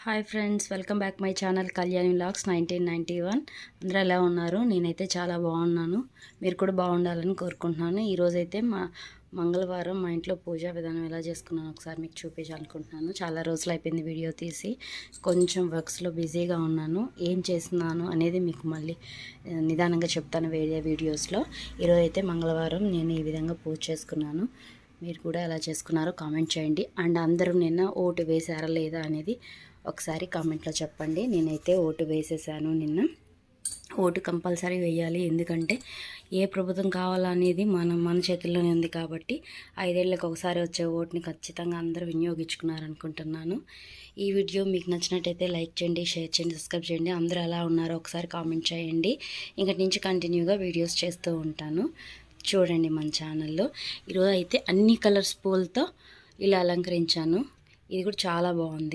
Hi friends, welcome back my channel Kalyani vlogs 1991. అందరూ ఎలా ఉన్నారు? నేనైతే చాలా బాగున్నాను. మీరు కూడా బాగుండాలని కోరుకుంటున్నాను. ఈరోజైతే మంగళవారం మా ఇంట్లో పూజా విధానం ఎలా చేసుకున్నాను ఒకసారి మీకు చూపించాలనుకుంటున్నాను. చాలా రోజులు అయిపోయింది వీడియో తీసి, కొంచెం వర్క్స్లో బిజీగా ఉన్నాను. ఏం చేస్తున్నాను అనేది మీకు మళ్ళీ నిదానంగా చెప్తాను వేరే వీడియోస్లో. ఈరోజు అయితే మంగళవారం నేను ఈ విధంగా పూజ చేసుకున్నాను. మీరు కూడా ఎలా చేసుకున్నారో కామెంట్ చేయండి. అండ్ అందరూ నిన్న ఓటు వేశారా లేదా అనేది ఒకసారి కామెంట్లో చెప్పండి. నేనైతే ఓటు వేసేసాను. నిన్న ఓటు కంపల్సరీ వేయాలి, ఎందుకంటే ఏ ప్రభుత్వం కావాలనేది మన చేతుల్లోనే ఉంది కాబట్టి 5 ఏళ్ళకి ఒకసారి వచ్చే ఓటుని ఖచ్చితంగా అందరూ వినియోగించుకున్నారనుకుంటున్నాను. ఈ వీడియో మీకు నచ్చినట్టయితే లైక్ చేయండి, షేర్ చేయండి, సబ్స్క్రైబ్ చేయండి. అందరూ ఎలా ఉన్నారో ఒకసారి కామెంట్ చేయండి. ఇంకటి నుంచి కంటిన్యూగా వీడియోస్ చేస్తూ ఉంటాను. చూడండి మన ఛానల్లో. ఈరోజు అయితే అన్ని కలర్స్ పూలతో ఇలా అలంకరించాను. ఇది కూడా చాలా బాగుంది.